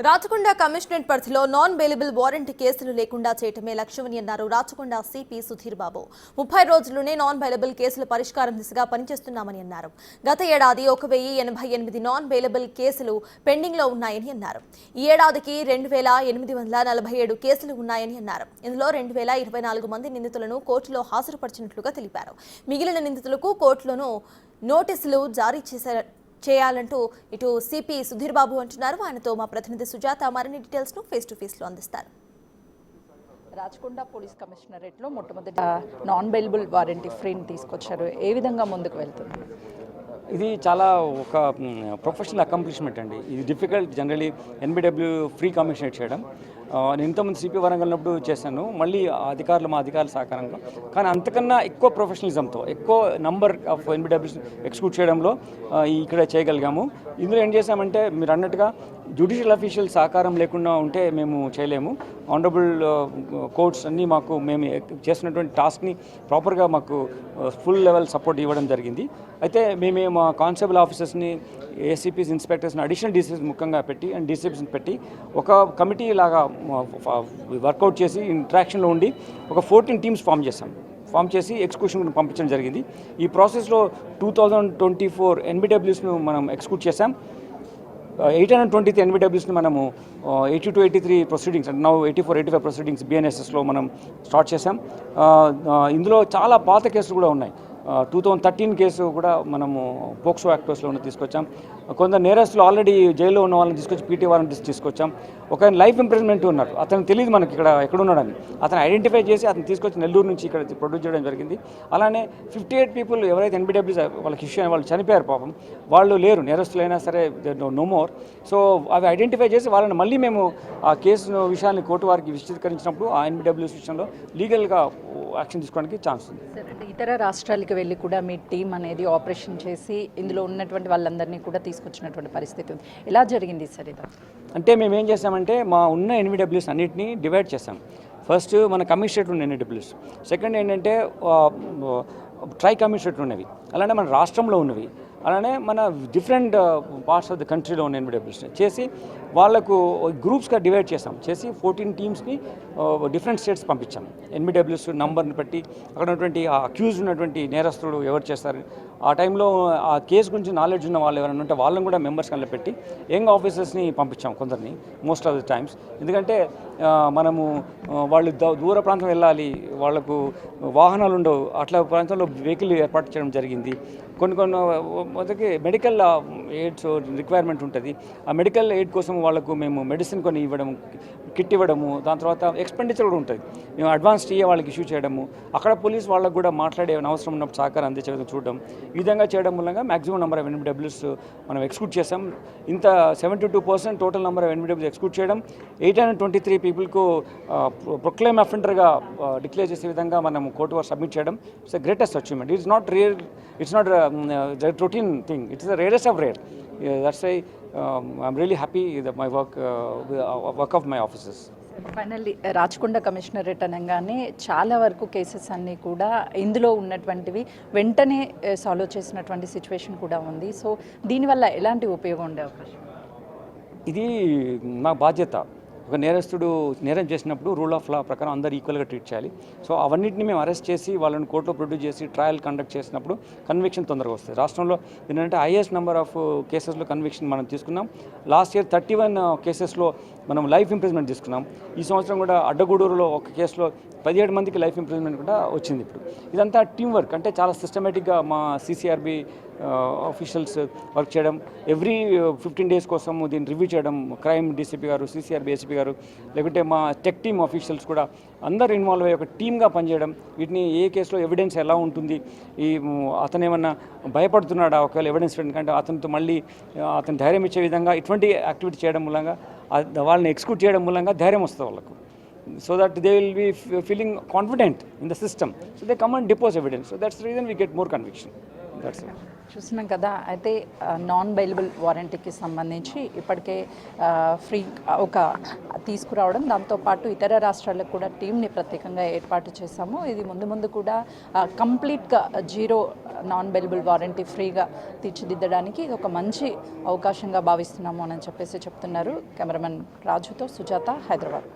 Rachakonda commissionerate పరిధిలో non bailable warrant కేసులు లేకుండా చేయటమే లక్ష్యమని అన్నారు రాచకొండ సిపి సుధీర్ బాబు. 30 రోజుల్లోనే నాన్ బెయిలబుల్ కేసుల పరిష్కారం దిశగా పనిచేస్తున్నామని అన్నారు. గత ఏడాది 1088 నాన్ బెయిలబుల్ కేసులు పెండింగ్ లో ఉన్నాయని అన్నారు. ఈ ఏడాదికి 2847 కేసులు ఉన్నాయని అన్నారు. ఇందులో 2024 మంది నిందితులను కోర్టులో హాజరుపరిచినట్లుగా తెలిపారు. మిగిలిన నిందితులకు కోర్టులోనూ నోటీసులు జారీ చేయాలంటూ ఇటు సిపి సుధీర్ బాబు అంటున్నారు. ఆయనతో మా ప్రతినిధి సుజాత మరిన్ని డీటెయిల్స్ ను ఫేస్ టు ఫేస్ లో అందిస్తారు. రాచకొండ పోలీస్ కమిషనరేట్లో మొట్టమొదటి నాన్ బెయిలబుల్ వారెంటీ ఫ్రీని తీసుకొచ్చారు. ఏ విధంగా ముందుకు వెళ్తుంది? ఇది చాలా ఒక ప్రొఫెషనల్ అకంప్లిష్మెంట్ అండి. ఇది difficult generally NBW free commissionerate చేయడం. నేను ఇంతకుముందు సిపి వరంగల్ ఉన్నప్పుడు చేశాను, మళ్ళీ మా అధికారుల సహకారంలో. కానీ అంతకన్నా ఎక్కువ ప్రొఫెషనలిజంతో ఎక్కువ నంబర్ ఆఫ్ ఎన్బిడబ్ల్యూస్ ఎక్స్క్యూట్ చేయడంలో ఇక్కడ చేయగలిగాము. ఇందులో ఏం చేశామంటే మీరు అన్నట్టుగా జ్యుడిషియల్ అఫీషియల్ సహకారం లేకుండా ఉంటే మేము చేయలేము. ఆనరబుల్ కోర్ట్స్ అన్నీ మేము చేసినటువంటి టాస్క్ని ప్రాపర్గా మాకు ఫుల్ లెవెల్ సపోర్ట్ ఇవ్వడం జరిగింది. అయితే మేము మా కానిస్టేబుల్ ఆఫీసర్స్ని, ఏసీపీస్, ఇన్స్పెక్టర్స్ని, అడిషనల్ డీసీపీస్ ముఖ్యంగా పెట్టి అండ్ డీసీపీస్ని పెట్టి ఒక కమిటీ లాగా వర్కౌట్ చేసి ఇంట్రాక్షన్లో ఉండి ఒక 14 టీమ్స్ ఫామ్ చేసి ఎగ్జిక్యూషన్ పంపించడం జరిగింది. ఈ ప్రాసెస్లో 2024 ఎన్బిడబ్ల్యూస్ను మనం ఎగ్జిక్యూట్ చేశాం. 823 ఎన్బిడబ్ల్యూస్ని మనము 82-83 ప్రొసీడింగ్స్ అంటే నౌ 84-85 ప్రొసీడింగ్స్ బిఎన్ఎస్ఎస్లో మనం స్టార్ట్ చేశాం. ఇందులో చాలా పాత కేసులు కూడా ఉన్నాయి. 2013 కేసు కూడా మనము పోక్సో యాక్టర్స్లో తీసుకొచ్చాం. కొందరు నేరస్తులు ఆల్రెడీ జైల్లో ఉన్న వాళ్ళని తీసుకొచ్చి పీటీ వారెంట్ తీసుకొచ్చాం. ఒక లైఫ్ ఇంప్రిజన్మెంట్ ఉన్నారు, అతను తెలియదు మనకి ఎక్కడున్నాడని. అతను ఐడెంటిఫై చేసి అతను తీసుకొచ్చి నెల్లూరు నుంచి ఇక్కడ ప్రొడ్యూస్ చేయడం జరిగింది. అలానే 58 పీపుల్ ఎవరైతే ఎన్బిడబ్ల్యూస్ వాళ్ళకి ఇష్యూ వాళ్ళు చనిపోయారు, పాపం వాళ్ళు లేరు, నేరస్తులైనా సరే నో మోర్. సో అవి ఐడెంటిఫై చేసి వాళ్ళని మళ్ళీ మేము ఆ కేసు విషయాన్ని కోర్టు వారికి విశదీకరించినప్పుడు ఆ ఎన్బిడబ్ల్యూస్ విషయంలో లీగల్గా యాక్షన్ తీసుకోవడానికి ఛాన్స్ ఉంది. ఇతర రాష్ట్రాలకి వెళ్ళి కూడా మీ టీం అనేది ఆపరేషన్ చేసి ఇందులో ఉన్నటువంటి వాళ్ళందరినీ కూడా తీసుకొచ్చినటువంటి పరిస్థితి ఉంది. ఎలా జరిగింది సార్ ఇది? అంటే మేము ఏం చేసామంటే మా ఉన్న ఎన్బిడబ్ల్యూస్ అన్నింటినీ డివైడ్ చేసాం. ఫస్ట్ మన కమిషనరేట్ ఉన్న ఎన్బిడబ్ల్యూస్, సెకండ్ ఏంటంటే ట్రై కమిషనరేట్ ఉన్నవి, అలానే మన రాష్ట్రంలో ఉన్నవి, అలానే మన డిఫరెంట్ పార్ట్స్ ఆఫ్ ద కంట్రీలో ఉన్న ఎన్బిడబ్ల్యూస్ని చేసి వాళ్లకు గ్రూప్స్గా డివైడ్ చేసి 14 టీమ్స్ని డిఫరెంట్ స్టేట్స్ పంపించాం. ఎన్బిడబ్ల్యూస్ నంబర్ని బట్టి అక్కడ ఉన్నటువంటి అక్యూజ్ ఉన్నటువంటి నేరస్తులు ఎవరు చేస్తారు, ఆ టైంలో ఆ కేసు గురించి నాలెడ్జ్ ఉన్న వాళ్ళు ఎవరైనా ఉంటే వాళ్ళని కూడా మెంబర్స్ కల్లా పెట్టి యంగ్ ఆఫీసర్స్ని పంపించాం కొందరిని మోస్ట్ ఆఫ్ ద టైమ్స్. ఎందుకంటే మనము వాళ్ళు దూర ప్రాంతం వెళ్ళాలి, వాళ్లకు వాహనాలు ఉండవు, అట్లా ప్రాంతంలో వెహికల్ ఏర్పాటు చేయడం జరిగింది. కొన్ని మొదటికి మెడికల్ ఎయిడ్స్ రిక్వైర్మెంట్ ఉంటుంది. ఆ మెడికల్ ఎయిడ్ కోసం వాళ్ళకు మేము మెడిసిన్ కొని ఇవ్వడము, కిట్ ఇవ్వడము, దాని తర్వాత ఎక్స్పెండిచర్ కూడా ఉంటుంది. మేము అడ్వాన్స్ టీఏ వాళ్ళకి ఇష్యూ చేయడము, అక్కడ పోలీస్ వాళ్ళకు కూడా మాట్లాడే అవసరం ఉన్నప్పుడు సహకారం అందించడం చూడడం, ఈ విధంగా చేయడం మూలంగా మ్యాక్సిమం నెంబర్ ఆఫ్ ఎన్బిడబ్ల్యూస్ మనం ఎక్స్క్యూట్ చేసాం. ఇంత 72% total number of NBWs execute చేయడం, 823 పీపుల్కు ప్రొక్లెయిమ్ అఫెండర్గా డిక్లేర్ చేసే విధంగా మనం కోర్టు వారు సబ్మిట్ చేయడం it's the greatest achievement. It's not rare, it's not routine thing, it is the rarest of rare. That's why I'm really happy that my work of my officers. Finally Rachakonda commissionerate అనగానే చాలా వరకు cases అన్నీ కూడా ఇందులో ఉన్నటువంటివి వెంటనే solve చేసినటువంటి situation కూడా ఉంది. సో దీనివల్ల ఎలాంటి ఉపయోగం ఉండే అవకాశం? ఇది మా బాధ్యత. ఒక నేరస్తుడు నేరం చేసినప్పుడు రూల్ ఆఫ్ లా ప్రకారం అందరు ఈక్వల్గా ట్రీట్ చేయాలి. సో అవన్నింటినీ మేము అరెస్ట్ చేసి వాళ్ళని కోర్టులో ప్రొడ్యూస్ చేసి ట్రయల్ కండక్ట్ చేసినప్పుడు కన్విక్షన్ తొందరగా వస్తుంది. రాష్ట్రంలో ఏంటంటే హైయెస్ట్ నెంబర్ ఆఫ్ కేసెస్లో కన్విక్షన్ మనం తీసుకున్నాం. లాస్ట్ ఇయర్ 31 కేసెస్లో మనం లైఫ్ ఇంప్రిజన్మెంట్ తీసుకున్నాం. ఈ సంవత్సరం కూడా అడ్డగూడూరులో ఒక కేసులో 17 మందికి లైఫ్ ఇంప్రిజన్మెంట్ కూడా వచ్చింది. ఇప్పుడు ఇదంతా టీం వర్క్, అంటే చాలా సిస్టమేటిక్గా మా సిసిఆర్బి ఆఫీషియల్స్ వర్క్ చేయడం, ఎవ్రీ 15 days కోసం దీన్ని రివ్యూ చేయడం, క్రైమ్ డీసీపీ గారు, సిసిఆర్బి ఏసీపీ గారు, లేకుంటే మా టెక్ టీమ్ ఆఫీషియల్స్ కూడా అందరూ ఇన్వాల్వ్ అయ్యి ఒక టీమ్గా పనిచేయడం. వీటిని ఏ కేసులో ఎవిడెన్స్ ఎలా ఉంటుంది, అతను ఏమన్నా భయపడుతున్నాడా ఒకవేళ ఎవిడెన్స్, ఎందుకంటే అతనితో మళ్ళీ అతను ధైర్యం ఇచ్చే విధంగా ఇటువంటి యాక్టివిటీ చేయడం మూలంగా, వాళ్ళని ఎక్స్క్యూట్ చేయడం మూలంగా ధైర్యం వస్తుంది వాళ్ళకు. So that they will be feeling confident in the system. So they come and depose evidence. So that's the reason we get more conviction. That's చూస్తున్నాం కదా. అయితే నాన్ బెయిలబుల్ వారంటీకి సంబంధించి ఇప్పటికే ఫ్రీ ఒక తీసుకురావడం, దాంతోపాటు ఇతర రాష్ట్రాలకు కూడా టీంని ప్రత్యేకంగా ఏర్పాటు చేశాము. ఇది ముందు ముందు కూడా కంప్లీట్గా జీరో నాన్ బెయిలబుల్ వారంటీ ఫ్రీగా తీర్చిదిద్దడానికి ఇది ఒక మంచి అవకాశంగా భావిస్తున్నాము అని చెప్పేసి చెప్తున్నారు. కెమెరామెన్ రాజుతో సుజాత, హైదరాబాద్.